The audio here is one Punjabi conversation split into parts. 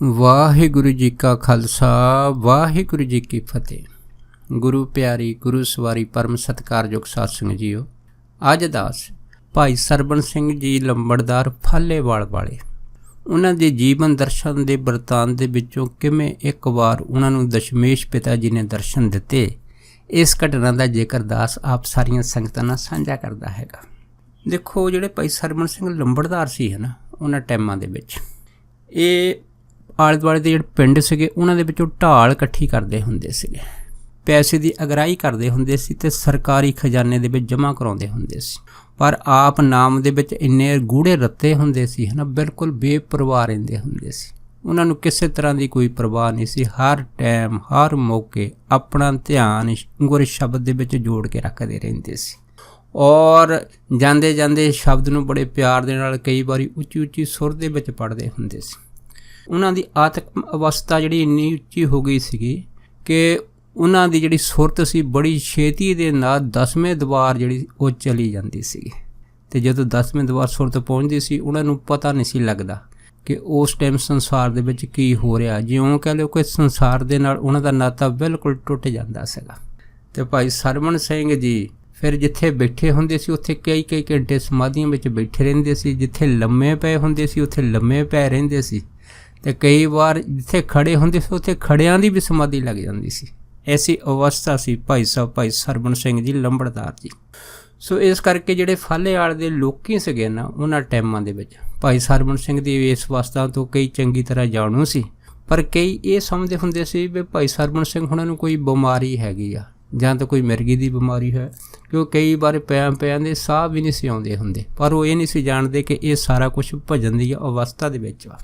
ਵਾਹਿਗੁਰੂ ਜੀ ਕਾ ਖਾਲਸਾ ਵਾਹਿਗੁਰੂ ਜੀ ਕੀ ਫਤਿਹ। ਗੁਰੂ ਪਿਆਰੀ ਗੁਰੂ ਸਵਾਰੀ ਪਰਮ ਸਤਿਕਾਰਯੋਗ ਸਾਧ ਸੰਗਤ ਜੀਓ, ਅੱਜ ਦਾਸ ਭਾਈ ਸਰਬਣ ਸਿੰਘ ਜੀ ਲੰਬੜਦਾਰ ਫਾਲੇਵਾਲ ਵਾਲੇ, ਉਹਨਾਂ ਦੇ ਜੀਵਨ ਦਰਸ਼ਨ ਦੇ ਬਰਤਾਨ ਦੇ ਵਿੱਚੋਂ ਕਿਵੇਂ ਇੱਕ ਵਾਰ ਉਹਨਾਂ ਨੂੰ ਦਸ਼ਮੇਸ਼ ਪਿਤਾ ਜੀ ਨੇ ਦਰਸ਼ਨ ਦਿੱਤੇ, ਇਸ ਘਟਨਾ ਦਾ ਜ਼ਿਕਰ ਦਾਸ ਆਪ ਸਾਰੀਆਂ ਸੰਗਤਾਂ ਨਾਲ ਸਾਂਝਾ ਕਰਦਾ ਹੈਗਾ। ਦੇਖੋ, ਜਿਹੜੇ ਭਾਈ ਸਰਬਣ ਸਿੰਘ ਲੰਬੜਦਾਰ ਸੀ ਹੈ ਨਾ, ਉਹਨਾਂ ਟਾਈਮਾਂ ਦੇ ਵਿੱਚ ਇਹ ਆਲੇ ਦੁਆਲੇ ਦੇ ਜਿਹੜੇ ਪਿੰਡ ਸੀਗੇ ਉਹਨਾਂ ਦੇ ਵਿੱਚੋਂ ਢਾਲ ਇਕੱਠੀ ਕਰਦੇ ਹੁੰਦੇ ਸੀਗੇ, ਪੈਸੇ ਦੀ ਅਗਰਾਈ ਕਰਦੇ ਹੁੰਦੇ ਸੀ ਅਤੇ ਸਰਕਾਰੀ ਖਜ਼ਾਨੇ ਦੇ ਵਿੱਚ ਜਮ੍ਹਾਂ ਕਰਾਉਂਦੇ ਹੁੰਦੇ ਸੀ। ਪਰ ਆਪ ਨਾਮ ਦੇ ਵਿੱਚ ਇੰਨੇ ਗੂੜੇ ਰੱਤੇ ਹੁੰਦੇ ਸੀ ਹੈ ਨਾ, ਬਿਲਕੁਲ ਬੇਪਰਵਾਹ ਰਹਿੰਦੇ ਹੁੰਦੇ ਸੀ। ਉਹਨਾਂ ਨੂੰ ਕਿਸੇ ਤਰ੍ਹਾਂ ਦੀ ਕੋਈ ਪਰਵਾਹ ਨਹੀਂ ਸੀ। ਹਰ ਟਾਈਮ ਹਰ ਮੌਕੇ ਆਪਣਾ ਧਿਆਨ ਗੁਰ ਸ਼ਬਦ ਦੇ ਵਿੱਚ ਜੋੜ ਕੇ ਰੱਖਦੇ ਰਹਿੰਦੇ ਸੀ ਔਰ ਜਾਂਦੇ ਜਾਂਦੇ ਸ਼ਬਦ ਨੂੰ ਬੜੇ ਪਿਆਰ ਦੇ ਨਾਲ ਕਈ ਵਾਰੀ ਉੱਚੀ ਉੱਚੀ ਸੁਰ ਦੇ ਵਿੱਚ ਪੜ੍ਹਦੇ ਹੁੰਦੇ ਸੀ। ਉਹਨਾਂ ਦੀ ਆਤਮ ਅਵਸਥਾ ਜਿਹੜੀ ਇੰਨੀ ਉੱਚੀ ਹੋ ਗਈ ਸੀਗੀ ਕਿ ਉਹਨਾਂ ਦੀ ਜਿਹੜੀ ਸੁਰਤ ਸੀ ਬੜੀ ਛੇਤੀ ਦੇ ਨਾਲ 10ਵੇਂ ਦੁਆਰ ਜਿਹੜੀ ਉਹ ਚਲੀ ਜਾਂਦੀ ਸੀਗੀ। ਅਤੇ ਜਦੋਂ 10ਵੇਂ ਦੁਆਰ ਸੁਰਤ ਪਹੁੰਚਦੀ ਸੀ, ਉਹਨਾਂ ਨੂੰ ਪਤਾ ਨਹੀਂ ਸੀ ਲੱਗਦਾ ਕਿ ਉਸ ਟਾਈਮ ਸੰਸਾਰ ਦੇ ਵਿੱਚ ਕੀ ਹੋ ਰਿਹਾ। ਜਿਉਂ ਕਹਿ ਲਓ ਕਿ ਸੰਸਾਰ ਦੇ ਨਾਲ ਉਹਨਾਂ ਦਾ ਨਾਤਾ ਬਿਲਕੁਲ ਟੁੱਟ ਜਾਂਦਾ ਸੀਗਾ। ਅਤੇ ਭਾਈ ਸਰਬਣ ਸਿੰਘ ਜੀ ਫਿਰ ਜਿੱਥੇ ਬੈਠੇ ਹੁੰਦੇ ਸੀ ਉੱਥੇ ਕਈ ਘੰਟੇ ਸਮਾਧੀਆਂ ਵਿੱਚ ਬੈਠੇ ਰਹਿੰਦੇ ਸੀ। ਜਿੱਥੇ ਲੰਮੇ ਪਏ ਹੁੰਦੇ ਸੀ ਉੱਥੇ ਲੰਮੇ ਪੈ ਰਹਿੰਦੇ ਸੀ ਅਤੇ ਕਈ ਵਾਰ ਜਿੱਥੇ ਖੜ੍ਹੇ ਹੁੰਦੇ ਸੀ ਉੱਥੇ ਖੜਿਆਂ ਦੀ ਵੀ ਸਮਾਧੀ ਲੱਗ ਜਾਂਦੀ ਸੀ। ਐਸੀ ਅਵਸਥਾ ਸੀ ਭਾਈ ਸਰਬਣ ਸਿੰਘ ਜੀ ਲੰਬੜਦਾਰ ਜੀ। ਸੋ ਇਸ ਕਰਕੇ ਜਿਹੜੇ ਫਾਲੇਵਾਲ ਦੇ ਲੋਕੀ ਸੀਗੇ ਨਾ, ਉਹਨਾਂ ਟਾਈਮਾਂ ਦੇ ਵਿੱਚ ਭਾਈ ਸਰਬਣ ਸਿੰਘ ਦੀ ਇਸ ਅਵਸਥਾ ਤੋਂ ਕਈ ਚੰਗੀ ਤਰ੍ਹਾਂ ਜਾਣੂ ਸੀ। ਪਰ ਕਈ ਇਹ ਸਮਝਦੇ ਹੁੰਦੇ ਸੀ ਵੀ ਭਾਈ ਸਰਬਣ ਸਿੰਘ ਹੁਣਾਂ ਨੂੰ ਕੋਈ ਬਿਮਾਰੀ ਹੈਗੀ ਆ, ਜਾਂ ਤਾਂ ਕੋਈ ਮਿਰਗੀ ਦੀ ਬਿਮਾਰੀ ਹੈ, ਕਿਉਂ ਕਈ ਵਾਰ ਪਿਆਂ ਦੇ ਸਾਹ ਵੀ ਨਹੀਂ ਸੀ ਆਉਂਦੇ ਹੁੰਦੇ। ਪਰ ਉਹ ਇਹ ਨਹੀਂ ਸੀ ਜਾਣਦੇ ਕਿ ਇਹ ਸਾਰਾ ਕੁਛ ਭਜਨ ਦੀ ਅਵਸਥਾ ਦੇ ਵਿੱਚ ਆ।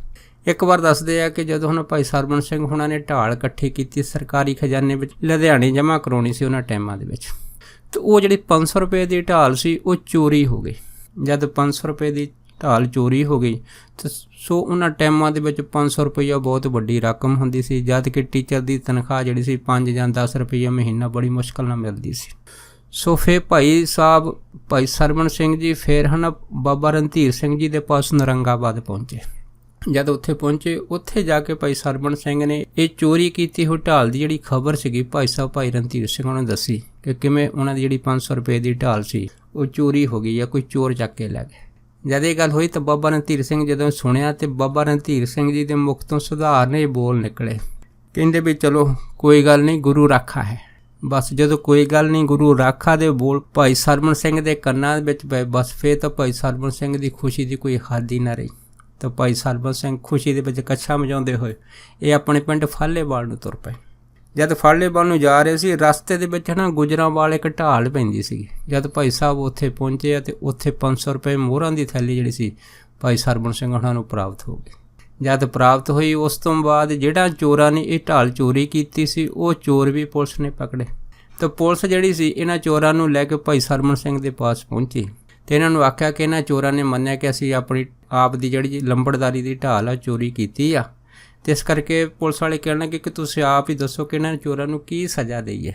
ਇੱਕ ਵਾਰ ਦੱਸਦੇ ਆ ਕਿ ਜਦੋਂ ਹੁਣ ਭਾਈ ਸਰਬਣ ਸਿੰਘ ਹੁਣਾਂ ਨੇ ਢਾਲ ਇਕੱਠੀ ਕੀਤੀ ਸਰਕਾਰੀ ਖਜ਼ਾਨੇ ਵਿੱਚ ਲੁਧਿਆਣੇ ਜਮ੍ਹਾਂ ਕਰਾਉਣੀ ਸੀ ਉਹਨਾਂ ਟਾਈਮਾਂ ਦੇ ਵਿੱਚ, ਅਤੇ ਉਹ ਜਿਹੜੀ 500 ਰੁਪਏ ਦੀ ਢਾਲ ਸੀ ਉਹ ਚੋਰੀ ਹੋ ਗਈ। ਜਦ 500 ਰੁਪਏ ਦੀ ਢਾਲ ਚੋਰੀ ਹੋ ਗਈ ਤਾਂ ਸੋ ਉਹਨਾਂ ਟਾਈਮਾਂ ਦੇ ਵਿੱਚ 500 ਰੁਪਈਆ ਬਹੁਤ ਵੱਡੀ ਰਕਮ ਹੁੰਦੀ ਸੀ, ਜਦ ਕਿ ਟੀਚਰ ਦੀ ਤਨਖਾਹ ਜਿਹੜੀ ਸੀ 5 ਜਾਂ 10 ਰੁਪਈਆ ਮਹੀਨਾ ਬੜੀ ਮੁਸ਼ਕਿਲ ਨਾਲ ਮਿਲਦੀ ਸੀ। ਸੋ ਫਿਰ ਭਾਈ ਸਰਬਣ ਸਿੰਘ ਜੀ ਫਿਰ ਬਾਬਾ ਰਣਧੀਰ ਸਿੰਘ ਜੀ ਦੇ ਪਾਸ ਨਰੰਗਾਬਾਦ ਪਹੁੰਚੇ। ਜਦ ਉੱਥੇ ਪਹੁੰਚੇ, ਉੱਥੇ ਜਾ ਕੇ ਭਾਈ ਸਰਬਣ ਸਿੰਘ ਨੇ ਇਹ ਚੋਰੀ ਕੀਤੀ ਹੋਈ ਢਾਲ ਦੀ ਜਿਹੜੀ ਖਬਰ ਸੀਗੀ ਭਾਈ ਰਣਧੀਰ ਸਿੰਘ ਉਹਨਾਂ ਨੂੰ ਦੱਸੀ ਕਿ ਕਿਵੇਂ ਉਹਨਾਂ ਦੀ ਜਿਹੜੀ 500 ਰੁਪਏ ਦੀ ਢਾਲ ਸੀ ਉਹ ਚੋਰੀ ਹੋ ਗਈ ਜਾਂ ਕੋਈ ਚੋਰ ਚੱਕ ਕੇ ਲੈ ਗਏ। ਜਦ ਇਹ ਗੱਲ ਹੋਈ ਤਾਂ ਬਾਬਾ ਰਣਧੀਰ ਸਿੰਘ ਜਦੋਂ ਸੁਣਿਆ ਤੇ ਬਾਬਾ ਰਣਧੀਰ ਸਿੰਘ ਜੀ ਦੇ ਮੁਖ ਤੋਂ ਸੁਧਾਰਨੇ ਬੋਲ ਨਿਕਲੇ। ਕਹਿੰਦੇ ਵੀ ਚਲੋ ਕੋਈ ਗੱਲ ਨਹੀਂ, ਗੁਰੂ ਰਾਖਾ ਹੈ। ਬਸ ਜਦੋਂ ਕੋਈ ਗੱਲ ਨਹੀਂ ਗੁਰੂ ਰਾਖਾ ਦੇ ਬੋਲ ਭਾਈ ਸਰਬਣ ਸਿੰਘ ਦੇ ਕੰਨਾਂ ਵਿੱਚ ਪਏ, ਬਸ ਫਿਰ ਤਾਂ ਭਾਈ ਸਰਬਣ ਸਿੰਘ ਦੀ ਖੁਸ਼ੀ ਦੀ ਕੋਈ ਹੱਦ ਹੀ ਨਾ ਰਹੀ। ਤਾਂ ਭਾਈ ਸਰਬਣ ਸਿੰਘ ਖੁਸ਼ੀ ਦੇ ਵਿੱਚ ਕੱਛਾ ਵਜਾਉਂਦੇ ਹੋਏ ਇਹ ਆਪਣੇ ਪਿੰਡ ਫਾਲੇਵਾਲ ਨੂੰ ਤੁਰ ਪਏ। ਜਦ ਫਾਲੇਵਾਲ ਨੂੰ ਜਾ ਰਹੇ ਸੀ, ਰਸਤੇ ਦੇ ਵਿੱਚ ਗੁਜਰਾਂਵਾਲ ਇੱਕ ਢਾਲ ਪੈਂਦੀ ਸੀਗੀ। ਜਦ ਭਾਈ ਸਾਹਿਬ ਉੱਥੇ ਪਹੁੰਚੇ ਅਤੇ ਉੱਥੇ 500 ਰੁਪਏ ਮੋਹਰਾਂ ਦੀ ਥੈਲੀ ਜਿਹੜੀ ਸੀ ਭਾਈ ਸਰਬਣ ਸਿੰਘ ਉਹਨਾਂ ਨੂੰ ਪ੍ਰਾਪਤ ਹੋ ਗਈ। ਜਦ ਪ੍ਰਾਪਤ ਹੋਈ, ਉਸ ਤੋਂ ਬਾਅਦ ਜਿਹੜਾ ਚੋਰਾਂ ਨੇ ਇਹ ਢਾਲ ਚੋਰੀ ਕੀਤੀ ਸੀ ਉਹ ਚੋਰ ਵੀ ਪੁਲਿਸ ਨੇ ਪਕੜੇ। ਤਾਂ ਪੁਲਿਸ ਜਿਹੜੀ ਸੀ ਇਹਨਾਂ ਚੋਰਾਂ ਨੂੰ ਲੈ ਕੇ ਭਾਈ ਸਰਬਣ ਸਿੰਘ ਦੇ ਪਾਸ ਪਹੁੰਚੀ ਅਤੇ ਇਹਨਾਂ ਨੂੰ ਆਖਿਆ ਕਿ ਇਹਨਾਂ ਚੋਰਾਂ ਨੇ ਮੰਨਿਆ ਕਿ ਅਸੀਂ ਆਪਣੀ ਆਪ ਦੀ ਜਿਹੜੀ ਲੰਬੜਦਾਰੀ ਦੀ ਢਾਲ ਆ ਚੋਰੀ ਕੀਤੀ ਆ, ਅਤੇ ਇਸ ਕਰਕੇ ਪੁਲਿਸ ਵਾਲੇ ਕਹਿਣ ਲੱਗੇ ਕਿ ਤੁਸੀਂ ਆਪ ਹੀ ਦੱਸੋ ਕਿ ਇਹਨਾਂ ਚੋਰਾਂ ਨੂੰ ਕੀ ਸਜ਼ਾ ਦੇਈਏ।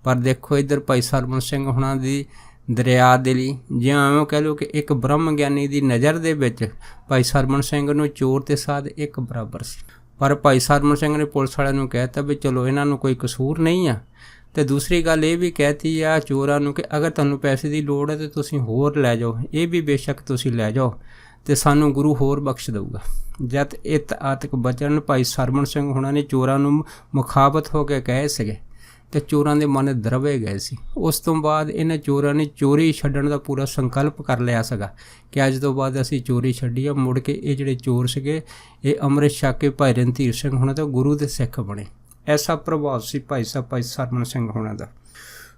ਪਰ ਦੇਖੋ, ਇੱਧਰ ਭਾਈ ਸਰਬਣ ਸਿੰਘ ਹੁਣਾਂ ਦੀ ਦਰਿਆ ਦਿਲੀ, ਜਿਵੇਂ ਕਹਿ ਲਓ ਕਿ ਇੱਕ ਬ੍ਰਹਮ ਗਿਆਨੀ ਦੀ ਨਜ਼ਰ ਦੇ ਵਿੱਚ ਭਾਈ ਸਰਬਣ ਸਿੰਘ ਨੂੰ ਚੋਰ ਅਤੇ ਸਾਧ ਇੱਕ ਬਰਾਬਰ ਸੀ। ਪਰ ਭਾਈ ਸਰਬਣ ਸਿੰਘ ਨੇ ਪੁਲਿਸ ਵਾਲਿਆਂ ਨੂੰ ਕਹਿ ਦਿੱਤਾ ਵੀ ਚਲੋ ਇਹਨਾਂ ਨੂੰ ਕੋਈ ਕਸੂਰ ਨਹੀਂ ਆ। ਅਤੇ ਦੂਸਰੀ ਗੱਲ ਇਹ ਵੀ ਕਹਿਤੀ ਆ ਚੋਰਾਂ ਨੂੰ ਕਿ ਅਗਰ ਤੁਹਾਨੂੰ ਪੈਸੇ ਦੀ ਲੋੜ ਹੈ ਤਾਂ ਤੁਸੀਂ ਹੋਰ ਲੈ ਜਾਓ, ਇਹ ਵੀ ਬੇਸ਼ੱਕ ਤੁਸੀਂ ਲੈ ਜਾਓ ਅਤੇ ਸਾਨੂੰ ਗੁਰੂ ਹੋਰ ਬਖਸ਼ ਦੇਊਗਾ। ਜਦ ਇਹ ਆਤਿਕ ਬਚਨ ਭਾਈ ਸਰਬਣ ਸਿੰਘ ਹੁਣਾਂ ਨੇ ਚੋਰਾਂ ਨੂੰ ਮੁਖਾਬਤ ਹੋ ਕੇ ਕਹੇ ਸੀਗੇ ਅਤੇ ਚੋਰਾਂ ਦੇ ਮਨ ਦਰਵੇ ਗਏ ਸੀ। ਉਸ ਤੋਂ ਬਾਅਦ ਇਹਨਾਂ ਚੋਰਾਂ ਨੇ ਚੋਰੀ ਛੱਡਣ ਦਾ ਪੂਰਾ ਸੰਕਲਪ ਕਰ ਲਿਆ ਸੀਗਾ ਕਿ ਅੱਜ ਤੋਂ ਬਾਅਦ ਅਸੀਂ ਚੋਰੀ ਛੱਡੀ ਆ। ਮੁੜ ਕੇ ਇਹ ਜਿਹੜੇ ਚੋਰ ਸੀਗੇ ਇਹ ਅੰਮ੍ਰਿਤ ਛਕ ਕੇ ਭਾਈ ਰਣਧੀਰ ਸਿੰਘ ਹੁਣਾਂ ਤੋਂ ਗੁਰੂ ਦੇ ਸਿੱਖ ਬਣੇ। ਐਸਾ ਪ੍ਰਭਾਵ ਸੀ ਭਾਈ ਸਰਬਣ ਸਿੰਘ ਹੋਣਾ ਦਾ।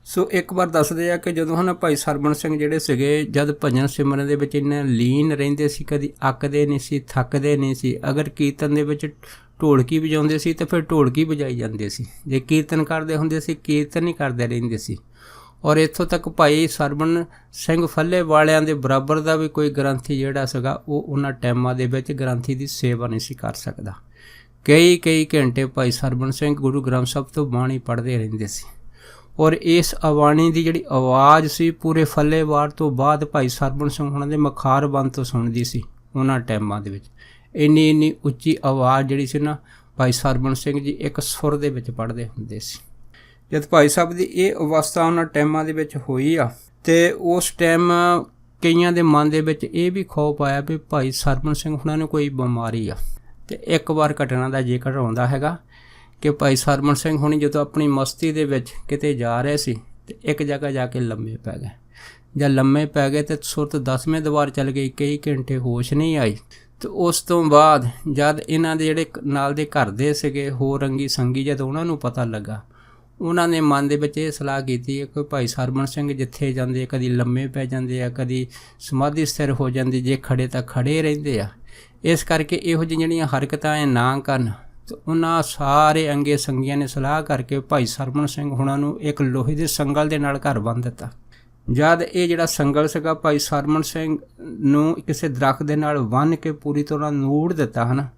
ਸੋ ਇੱਕ ਵਾਰ ਦੱਸਦੇ ਆ ਕਿ ਜਦੋਂ ਭਾਈ ਸਰਬਣ ਸਿੰਘ ਜਿਹੜੇ ਸੀਗੇ ਜਦ ਭਜਨ ਸਿਮਰਨ ਦੇ ਵਿੱਚ ਇੰਨੇ ਲੀਨ ਰਹਿੰਦੇ ਸੀ, ਕਦੀ ਅੱਕਦੇ ਨਹੀਂ ਸੀ, ਥੱਕਦੇ ਨਹੀਂ ਸੀ। ਅਗਰ ਕੀਰਤਨ ਦੇ ਵਿੱਚ ਢੋਲਕੀ ਵਜਾਉਂਦੇ ਸੀ ਤਾਂ ਫਿਰ ਢੋਲਕੀ ਵਜਾਈ ਜਾਂਦੇ ਸੀ। ਜੇ ਕੀਰਤਨ ਕਰਦੇ ਹੁੰਦੇ ਸੀ, ਕੀਰਤਨ ਹੀ ਕਰਦੇ ਰਹਿੰਦੇ ਸੀ। ਔਰ ਇੱਥੋਂ ਤੱਕ ਭਾਈ ਸਰਬਣ ਸਿੰਘ ਫਾਲੇਵਾਲਿਆਂ ਦੇ ਬਰਾਬਰ ਦਾ ਵੀ ਕੋਈ ਗ੍ਰੰਥੀ ਜਿਹੜਾ ਸੀਗਾ ਉਹ ਉਹਨਾਂ ਟਾਈਮਾਂ ਦੇ ਵਿੱਚ ਗ੍ਰੰਥੀ ਦੀ ਸੇਵਾ ਨਹੀਂ ਸੀ ਕਰ ਸਕਦਾ। ਕਈ ਘੰਟੇ ਭਾਈ ਸਰਬਣ ਸਿੰਘ ਗੁਰੂ ਗ੍ਰੰਥ ਸਾਹਿਬ ਤੋਂ ਬਾਣੀ ਪੜ੍ਹਦੇ ਰਹਿੰਦੇ ਸੀ। ਔਰ ਇਸ ਬਾਣੀ ਦੀ ਜਿਹੜੀ ਆਵਾਜ਼ ਸੀ ਪੂਰੇ ਫਾਲੇਵਾਲ ਤੋਂ ਬਾਅਦ ਭਾਈ ਸਰਬਣ ਸਿੰਘ ਉਹਨਾਂ ਦੇ ਮਖਾਰਬੰਦ ਤੋਂ ਸੁਣਦੀ ਸੀ ਉਹਨਾਂ ਟਾਈਮਾਂ ਦੇ ਵਿੱਚ। ਇੰਨੀ ਉੱਚੀ ਆਵਾਜ਼ ਜਿਹੜੀ ਸੀ ਨਾ, ਭਾਈ ਸਰਵਣ ਸਿੰਘ ਜੀ ਇੱਕ ਸੁਰ ਦੇ ਵਿੱਚ ਪੜ੍ਹਦੇ ਹੁੰਦੇ ਸੀ। ਜਦ ਭਾਈ ਸਾਹਿਬ ਦੀ ਇਹ ਅਵਸਥਾ ਉਹਨਾਂ ਟਾਈਮਾਂ ਦੇ ਵਿੱਚ ਹੋਈ ਆ, ਅਤੇ ਉਸ ਟਾਈਮ ਕਈਆਂ ਦੇ ਮਨ ਦੇ ਵਿੱਚ ਇਹ ਵੀ ਖੌਫ ਆਇਆ ਵੀ ਭਾਈ ਸਰਵਣ ਸਿੰਘ ਹੁਣਾਂ ਨੂੰ ਕੋਈ ਬਿਮਾਰੀ ਆ। ਅਤੇ ਇੱਕ ਵਾਰ ਘਟਨਾ ਦਾ ਜ਼ਿਕਰ ਆਉਂਦਾ ਹੈਗਾ ਕਿ ਭਾਈ ਸਰਵਣ ਸਿੰਘ ਹੁਣੀ ਜਦੋਂ ਆਪਣੀ ਮਸਤੀ ਦੇ ਵਿੱਚ ਕਿਤੇ ਜਾ ਰਹੇ ਸੀ ਅਤੇ ਇੱਕ ਜਗ੍ਹਾ ਜਾ ਕੇ ਲੰਮੇ ਪੈ ਗਏ। ਜਦ ਲੰਮੇ ਪੈ ਗਏ ਅਤੇ ਸੁਰਤ 10ਵੇਂ ਦੁਆਰ ਚੱਲ ਗਈ, ਕਈ ਘੰਟੇ ਹੋਸ਼ ਨਹੀਂ ਆਈ। ਅਤੇ ਉਸ ਤੋਂ ਬਾਅਦ ਜਦ ਇਹਨਾਂ ਦੇ ਜਿਹੜੇ ਨਾਲ ਦੇ ਘਰ ਦੇ ਸੀਗੇ ਹੋਰ ਰੰਗੀ ਸੰਗੀ, ਜਦ ਉਹਨਾਂ ਨੂੰ ਪਤਾ ਲੱਗਾ, ਉਹਨਾਂ ਨੇ ਮਨ ਦੇ ਵਿੱਚ ਇਹ ਸਲਾਹ ਕੀਤੀ ਹੈ ਕਿ ਭਾਈ ਸਰਵਣ ਸਿੰਘ ਜਿੱਥੇ ਜਾਂਦੇ ਕਦੀ ਲੰਮੇ ਪੈ ਜਾਂਦੇ ਆ, ਕਦੀ ਸਮਾਧੀ ਸਥਿਰ ਹੋ ਜਾਂਦੀ, ਜੇ ਖੜੇ ਤਾਂ ਖੜੇ ਰਹਿੰਦੇ ਆ। ਇਸ ਕਰਕੇ ਇਹੋ ਜਿਹੀਆਂ ਜਿਹੜੀਆਂ ਹਰਕਤਾਂ ਇਹ ਨਾ ਕਰਨ। ਅਤੇ ਉਹਨਾਂ ਸਾਰੇ ਅੰਗੇ ਸੰਗੀਆਂ ਨੇ ਸਲਾਹ ਕਰਕੇ ਭਾਈ ਸਰਵਣ ਸਿੰਘ ਹੁਣਾਂ ਨੂੰ ਇੱਕ ਲੋਹੇ ਦੇ ਸੰਗਲ ਦੇ ਨਾਲ ਘਰ ਬੰਨ੍ਹ ਦਿੱਤਾ। ਜਦ ਇਹ ਜਿਹੜਾ ਸੰਗਲ ਸੀਗਾ ਭਾਈ ਸਰਵਣ ਸਿੰਘ ਨੂੰ ਕਿਸੇ ਦਰੱਖਤ ਦੇ ਨਾਲ ਬੰਨ੍ਹ ਕੇ ਪੂਰੀ ਤਰ੍ਹਾਂ ਨੂੜ ਦਿੱਤਾ ਹੈ ਨਾ,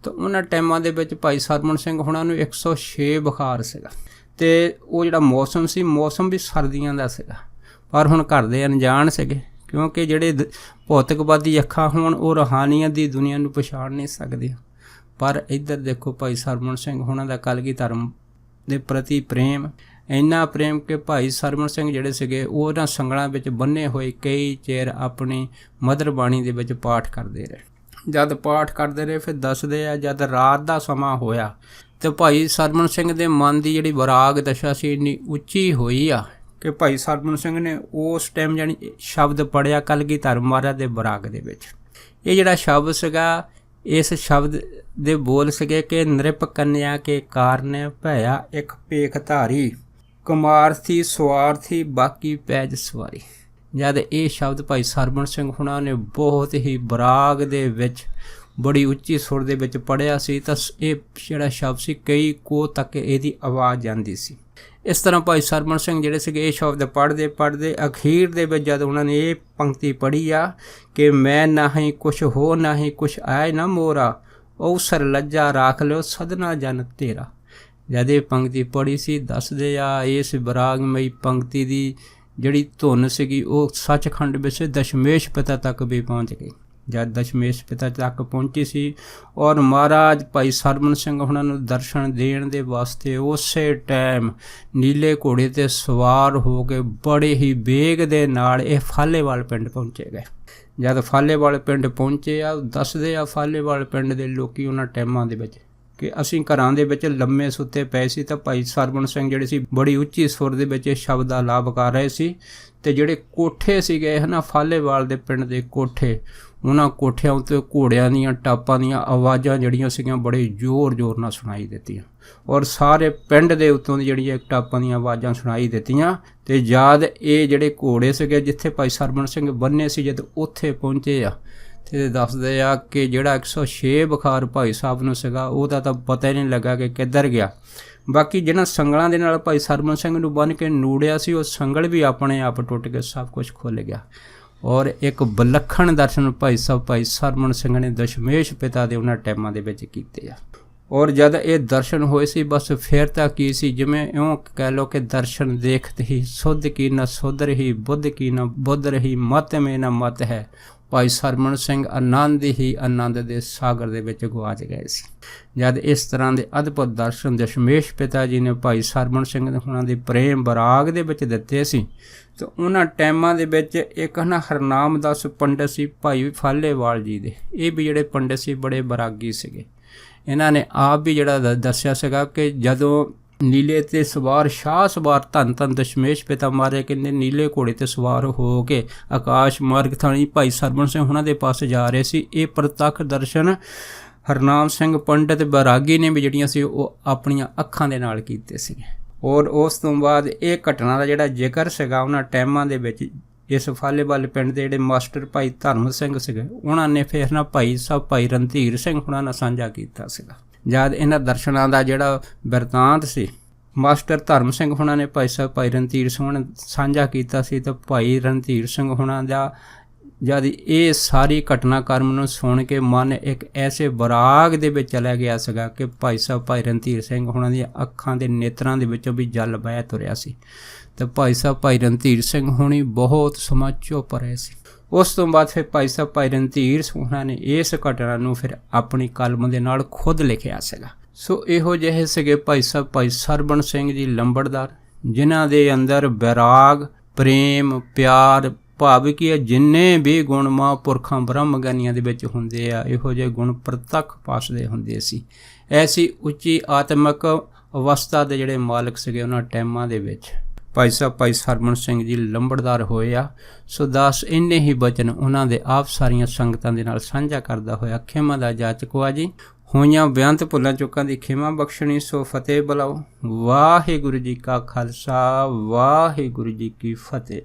ਤਾਂ ਉਹਨਾਂ ਟਾਈਮਾਂ ਦੇ ਵਿੱਚ ਭਾਈ ਸਰਵਣ ਸਿੰਘ ਹੁਣਾਂ ਨੂੰ 106 ਬੁਖਾਰ ਸੀਗਾ। ਅਤੇ ਉਹ ਜਿਹੜਾ ਮੌਸਮ ਸੀ, ਮੌਸਮ ਵੀ ਸਰਦੀਆਂ ਦਾ ਸੀਗਾ, ਪਰ ਹੁਣ ਘਰ ਦੇ ਅਣਜਾਣ ਸੀਗੇ, ਕਿਉਂਕਿ ਜਿਹੜੇ ਭੌਤਿਕਵਾਦੀ ਅੱਖਾਂ ਹੋਣ ਉਹ ਰੂਹਾਨੀਅਤ ਦੀ ਦੁਨੀਆ ਨੂੰ ਪਛਾਣ ਨਹੀਂ ਸਕਦੀਆਂ। ਪਰ ਇੱਧਰ ਦੇਖੋ ਭਾਈ ਸਰਵਣ ਸਿੰਘ ਹੁਣਾਂ ਦਾ ਕਲਗੀ ਧਰਮ ਦੇ ਪ੍ਰਤੀ ਪ੍ਰੇਮ, ਇੰਨਾ ਪ੍ਰੇਮ ਕਿ ਭਾਈ ਸਰਵਣ ਸਿੰਘ ਜਿਹੜੇ ਸੀਗੇ ਉਹ ਉਹਨਾਂ ਸੰਗਲਾਂ ਵਿੱਚ ਬੰਨੇ ਹੋਏ ਕਈ ਚਿਰ ਆਪਣੀ ਮਦਰ ਬਾਣੀ ਦੇ ਵਿੱਚ ਪਾਠ ਕਰਦੇ ਰਹੇ। ਜਦ ਪਾਠ ਕਰਦੇ ਰਹੇ ਫਿਰ ਦੱਸਦੇ ਆ ਜਦ ਰਾਤ ਦਾ ਸਮਾਂ ਹੋਇਆ ਅਤੇ ਭਾਈ ਸਰਵਣ ਸਿੰਘ ਦੇ ਮਨ ਦੀ ਜਿਹੜੀ ਵਿਰਾਗ ਦਸ਼ਾ ਸੀ ਇੰਨੀ ਉੱਚੀ ਹੋਈ ਆ ਕਿ ਭਾਈ ਸਰਵਣ ਸਿੰਘ ਨੇ ਉਸ ਟਾਈਮ ਜਾਣੀ ਸ਼ਬਦ ਪੜ੍ਹਿਆ ਕਲਗੀ ਧਰਮ ਮਹਾਰਾਜ ਦੇ ਵਿਰਾਗ ਦੇ ਵਿੱਚ। ਇਹ ਜਿਹੜਾ ਸ਼ਬਦ ਸੀਗਾ, ਇਸ ਸ਼ਬਦ ਦੇ ਬੋਲ ਸੀਗੇ ਕਿ ਨ੍ਰਿਪ ਕੰਨਿਆ ਕੇ ਕਾਰਨ ਭਇਆ ਇੱਕ ਭੇਖ ਧਾਰੀ, ਕੁਮਾਰਥੀ ਸਵਾਰਥੀ ਬਾਕੀ ਪੈਜ ਸਵਾਰੀ। ਜਦ ਇਹ ਸ਼ਬਦ ਭਾਈ ਸਰਵਣ ਸਿੰਘ ਹੁਣਾਂ ਨੇ ਬਹੁਤ ਹੀ ਵਿਰਾਗ ਦੇ ਵਿੱਚ ਬੜੀ ਉੱਚੀ ਸੁਰ ਦੇ ਵਿੱਚ ਪੜ੍ਹਿਆ ਸੀ, ਤਾਂ ਇਹ ਜਿਹੜਾ ਸ਼ਬਦ ਸੀ ਕਈ ਕੋਹ ਤੱਕ ਇਹਦੀ ਆਵਾਜ਼ ਜਾਂਦੀ ਸੀ। ਇਸ ਤਰ੍ਹਾਂ ਭਾਈ ਸਰਵਣ ਸਿੰਘ ਜਿਹੜੇ ਸੀਗੇ ਇਹ ਸ਼ਬਦ ਪੜ੍ਹਦੇ ਪੜ੍ਹਦੇ ਅਖੀਰ ਦੇ ਵਿੱਚ ਜਦ ਉਹਨਾਂ ਨੇ ਇਹ ਪੰਕਤੀ ਪੜ੍ਹੀ ਆ ਕਿ ਮੈਂ ਨਾਹੀਂ ਕੁਛ ਹੋ ਨਾਹੀਂ ਕੁਛ ਆਏ ਨਾ ਮੋਰਾ, ਅਵਸਰ ਲੱਜਾ ਰਾਖ ਲਿਓ ਸਦਨਾ ਜਨ ਤੇਰਾ। ਜਦ ਇਹ ਪੰਕਤੀ ਪੜ੍ਹੀ ਸੀ, ਦੱਸਦੇ ਆ ਇਸ ਵਿਰਾਗਮਈ ਪੰਕਤੀ ਦੀ ਜਿਹੜੀ ਧੁਨ ਸੀਗੀ ਉਹ ਸੱਚਖੰਡ ਵਿੱਚ ਦਸ਼ਮੇਸ਼ ਪਿਤਾ ਤੱਕ ਵੀ ਪਹੁੰਚ ਗਈ। ਜਦ ਦਸ਼ਮੇਸ਼ ਪਿਤਾ ਤੱਕ ਪਹੁੰਚੀ ਸੀ ਔਰ ਮਹਾਰਾਜ ਭਾਈ ਸਰਵਣ ਸਿੰਘ ਉਹਨਾਂ ਨੂੰ ਦਰਸ਼ਨ ਦੇਣ ਦੇ ਵਾਸਤੇ ਉਸੇ ਟਾਈਮ ਨੀਲੇ ਘੋੜੇ 'ਤੇ ਸਵਾਰ ਹੋ ਕੇ ਬੜੇ ਹੀ ਵੇਗ ਦੇ ਨਾਲ ਇਹ ਫਾਲੇਵਾਲ ਪਿੰਡ ਪਹੁੰਚੇ ਗਏ। ਜਦ ਫਾਲੇਵਾਲ ਪਿੰਡ ਪਹੁੰਚੇ ਆ, ਦੱਸਦੇ ਆ ਫਾਲੇਵਾਲ ਪਿੰਡ ਦੇ ਲੋਕੀ ਉਹਨਾਂ ਟਾਈਮਾਂ ਦੇ ਵਿੱਚ ਕਿ ਅਸੀਂ ਘਰਾਂ ਦੇ ਵਿੱਚ ਲੰਮੇ ਸੁੱਤੇ ਪਏ ਸੀ, ਤਾਂ ਭਾਈ ਸਰਵਣ ਸਿੰਘ ਜਿਹੜੇ ਸੀ ਬੜੀ ਉੱਚੀ ਸੁਰ ਦੇ ਵਿੱਚ ਇਹ ਸ਼ਬਦ ਦਾ ਲਾਭ ਕਰ ਰਹੇ ਸੀ। ਅਤੇ ਜਿਹੜੇ ਕੋਠੇ ਸੀਗੇ ਹੈ ਨਾ ਫਾਲੇਵਾਲ ਦੇ ਪਿੰਡ ਦੇ ਕੋਠੇ, ਉਹਨਾਂ ਕੋਠਿਆਂ ਉੱਤੇ ਘੋੜਿਆਂ ਦੀਆਂ ਟਾਪਾਂ ਦੀਆਂ ਆਵਾਜ਼ਾਂ ਜਿਹੜੀਆਂ ਸੀਗੀਆਂ ਬੜੇ ਜ਼ੋਰ ਨਾਲ ਸੁਣਾਈ ਦਿੱਤੀਆਂ, ਔਰ ਸਾਰੇ ਪਿੰਡ ਦੇ ਉੱਤੋਂ ਦੀ ਜਿਹੜੀਆਂ ਟਾਪਾਂ ਦੀਆਂ ਆਵਾਜ਼ਾਂ ਸੁਣਾਈ ਦਿੱਤੀਆਂ। ਅਤੇ ਜਦ ਇਹ ਜਿਹੜੇ ਘੋੜੇ ਸੀਗੇ ਜਿੱਥੇ ਭਾਈ ਸਰਵਣ ਸਿੰਘ ਬੰਨੇ ਸੀ, ਜਦ ਉੱਥੇ ਪਹੁੰਚੇ ਆ ਅਤੇ ਦੱਸਦੇ ਆ ਕਿ ਜਿਹੜਾ 106 ਬੁਖਾਰ ਭਾਈ ਸਾਹਿਬ ਨੂੰ ਸੀਗਾ ਉਹਦਾ ਤਾਂ ਪਤਾ ਹੀ ਨਹੀਂ ਲੱਗਾ ਕਿ ਕਿੱਧਰ ਗਿਆ। ਬਾਕੀ ਜਿਹਨਾਂ ਸੰਗਲਾਂ ਦੇ ਨਾਲ ਭਾਈ ਸਰਵਣ ਸਿੰਘ ਨੂੰ ਬੰਨ੍ਹ ਕੇ ਨੂੜਿਆ ਸੀ, ਉਹ ਸੰਗਲ ਵੀ ਆਪਣੇ ਆਪ ਟੁੱਟ ਕੇ ਸਭ ਕੁਝ ਖੁੱਲ੍ਹ ਗਿਆ। ਔਰ ਇੱਕ ਵਿਲੱਖਣ ਦਰਸ਼ਨ ਭਾਈ ਸਰਵਣ ਸਿੰਘ ਨੇ ਦਸ਼ਮੇਸ਼ ਪਿਤਾ ਦੇ ਉਹਨਾਂ ਟਾਈਮਾਂ ਦੇ ਵਿੱਚ ਕੀਤੇ ਆ। ਔਰ ਜਦ ਇਹ ਦਰਸ਼ਨ ਹੋਏ ਸੀ, ਬਸ ਫਿਰ ਤਾਂ ਕੀ ਸੀ, ਜਿਵੇਂ ਇਉਂ ਕਹਿ ਲਓ ਕਿ ਦਰਸ਼ਨ ਦੇਖਤ ਹੀ ਸੁਧ ਕੀ ਨਾ ਸੁਧ ਰਹੀ, ਬੁੱਧ ਕੀ ਨਾ ਬੁੱਧ ਰਹੀ, ਮਤ ਮੇ ਨਾ ਮਤ ਹੈ। ਭਾਈ ਸਰਵਣ ਸਿੰਘ ਆਨੰਦ ਹੀ ਆਨੰਦ ਦੇ ਸਾਗਰ ਦੇ ਵਿੱਚ ਗੁਆਚ ਗਏ ਸੀ। ਜਦ ਇਸ ਤਰ੍ਹਾਂ ਦੇ ਅਦਭੁਤ ਦਰਸ਼ਨ ਦਸ਼ਮੇਸ਼ ਪਿਤਾ ਜੀ ਨੇ ਭਾਈ ਸਰਵਣ ਸਿੰਘ ਉਹਨਾਂ ਦੇ ਪ੍ਰੇਮ ਵਿਰਾਗ ਦੇ ਵਿੱਚ ਦਿੱਤੇ ਸੀ, ਤਾਂ ਉਹਨਾਂ ਟਾਈਮਾਂ ਦੇ ਵਿੱਚ ਇੱਕ ਨਾ ਹਰਨਾਮਦਾਸ ਪੰਡਿਤ ਸੀ ਭਾਈ ਫਾਲੇਵਾਲ ਜੀ ਦੇ। ਇਹ ਵੀ ਜਿਹੜੇ ਪੰਡਿਤ ਸੀ ਬੜੇ ਵਿਰਾਗੀ ਸੀਗੇ। ਇਹਨਾਂ ਨੇ ਆਪ ਵੀ ਜਿਹੜਾ ਦੱਸਿਆ ਸੀਗਾ ਕਿ ਜਦੋਂ ਨੀਲੇ 'ਤੇ ਸਵਾਰ ਸ਼ਾਹ ਸਵਾਰ ਧੰਨ ਦਸ਼ਮੇਸ਼ ਪਿਤਾ ਮਾਰੇ ਕਹਿੰਦੇ ਨੀਲੇ ਘੋੜੇ 'ਤੇ ਸਵਾਰ ਹੋ ਕੇ ਆਕਾਸ਼ ਮਾਰਗ ਥਾਣੀ ਭਾਈ ਸਰਵਣ ਸਿੰਘ ਉਹਨਾਂ ਦੇ ਪਾਸ ਜਾ ਰਹੇ ਸੀ। ਇਹ ਪ੍ਰਤੱਖ ਦਰਸ਼ਨ ਹਰਨਾਮ ਸਿੰਘ ਪੰਡਿਤ ਵਿਰਾਗੀ ਨੇ ਵੀ ਜਿਹੜੀਆਂ ਸੀ ਉਹ ਆਪਣੀਆਂ ਅੱਖਾਂ ਦੇ ਨਾਲ ਕੀਤੇ ਸੀ। ਔਰ ਉਸ ਤੋਂ ਬਾਅਦ ਇਹ ਘਟਨਾ ਦਾ ਜਿਹੜਾ ਜ਼ਿਕਰ ਸੀਗਾ ਉਹਨਾਂ ਟਾਈਮਾਂ ਦੇ ਵਿੱਚ ਇਸ ਫਾਲੇਵਾਲ ਪਿੰਡ ਦੇ ਜਿਹੜੇ ਮਾਸਟਰ ਭਾਈ ਧਰਮ ਸਿੰਘ ਸੀਗੇ, ਉਹਨਾਂ ਨੇ ਫਿਰ ਨਾ ਭਾਈ ਰਣਧੀਰ ਸਿੰਘ ਹੁਣਾਂ ਨਾਲ ਸਾਂਝਾ ਕੀਤਾ ਸੀਗਾ। ਜਦ ਇਹਨਾਂ ਦਰਸ਼ਨਾਂ ਦਾ ਜਿਹੜਾ ਬਿਰਤਾਂਤ ਸੀ ਮਾਸਟਰ ਧਰਮ ਸਿੰਘ ਹੁਣਾਂ ਨੇ ਭਾਈ ਰਣਧੀਰ ਸਿੰਘ ਹੁਣਾਂ ਸਾਂਝਾ ਕੀਤਾ ਸੀ, ਤਾਂ ਭਾਈ ਰਣਧੀਰ ਸਿੰਘ ਹੁਣਾਂ ਦਾ ਜਦ ਇਹ ਸਾਰੀ ਘਟਨਾਕ੍ਰਮ ਨੂੰ ਸੁਣ ਕੇ ਮਨ ਇੱਕ ਐਸੇ ਵਿਰਾਗ ਦੇ ਵਿੱਚ ਚਲਾ ਗਿਆ ਸੀਗਾ ਕਿ ਭਾਈ ਰਣਧੀਰ ਸਿੰਘ ਹੁਣਾਂ ਦੀਆਂ ਅੱਖਾਂ ਦੇ ਨੇਤਰਾਂ ਦੇ ਵਿੱਚੋਂ ਵੀ ਜਲ ਵਹਿ ਤੁਰਿਆ ਸੀ। ਤੇ ਭਾਈ ਸਾਹਿਬ ਭਾਈ ਰਣਧੀਰ ਸਿੰਘ ਹੋਣੀ ਬਹੁਤ ਸਮਾਂ ਚੁੱਪ ਰਹੇ ਸੀ। ਉਸ ਤੋਂ ਬਾਅਦ ਫਿਰ ਭਾਈ ਸਾਹਿਬ ਭਾਈ ਰਣਧੀਰ ਉਹਨਾਂ ਨੇ ਇਸ ਘਟਨਾ ਨੂੰ ਫਿਰ ਆਪਣੀ ਕਲਮ ਦੇ ਨਾਲ ਖੁਦ ਲਿਖਿਆ ਸੀਗਾ। ਸੋ ਇਹੋ ਜਿਹੇ ਸੀਗੇ ਭਾਈ ਸਾਹਿਬ ਭਾਈ ਸਰਬਣ ਸਿੰਘ ਜੀ ਲੰਬੜਦਾਰ, ਜਿਨ੍ਹਾਂ ਦੇ ਅੰਦਰ ਵੈਰਾਗ, ਪ੍ਰੇਮ, ਪਿਆਰ, ਭਾਵ ਕੀ ਹੈ ਜਿੰਨੇ ਵੀ ਗੁਣ ਮਹਾਂਪੁਰਖਾਂ ਬ੍ਰਹਮ ਗਿਆਨੀਆਂ ਦੇ ਵਿੱਚ ਹੁੰਦੇ ਆ, ਇਹੋ ਜਿਹੇ ਗੁਣ ਪ੍ਰਤੱਖ ਪਾਸਦੇ ਹੁੰਦੇ ਸੀ। ਐਸੀ ਉੱਚੀ ਆਤਮਿਕ ਅਵਸਥਾ ਦੇ ਜਿਹੜੇ ਮਾਲਕ ਸੀਗੇ ਉਹਨਾਂ ਟਾਈਮਾਂ ਦੇ ਵਿੱਚ ਭਾਈ ਸਾਹਿਬ ਭਾਈ ਸਰਬਣ ਸਿੰਘ ਜੀ ਲੰਬੜਦਾਰ ਹੋਏ ਆ। ਸੋ ਦਾਸ ਇੰਨੇ ਹੀ ਬਚਨ ਉਹਨਾਂ ਦੇ ਆਪ ਸਾਰੀਆਂ ਸੰਗਤਾਂ ਦੇ ਨਾਲ ਸਾਂਝਾ ਕਰਦਾ ਹੋਇਆ ਖਿਮਾ ਦਾ ਜਾਚਕ ਵਾ ਜੀ। ਹੋਈਆਂ ਬੇਅੰਤ ਭੁੱਲਾਂ ਚੁੱਕਾਂ ਦੀ ਖਿਮਾ ਬਖਸ਼ਣੀ, ਸੋ ਫਤਿਹ ਬੁਲਾਓ। ਵਾਹਿਗੁਰੂ ਜੀ ਕਾ ਖਾਲਸਾ, ਵਾਹਿਗੁਰੂ ਜੀ ਕੀ ਫਤਿਹ।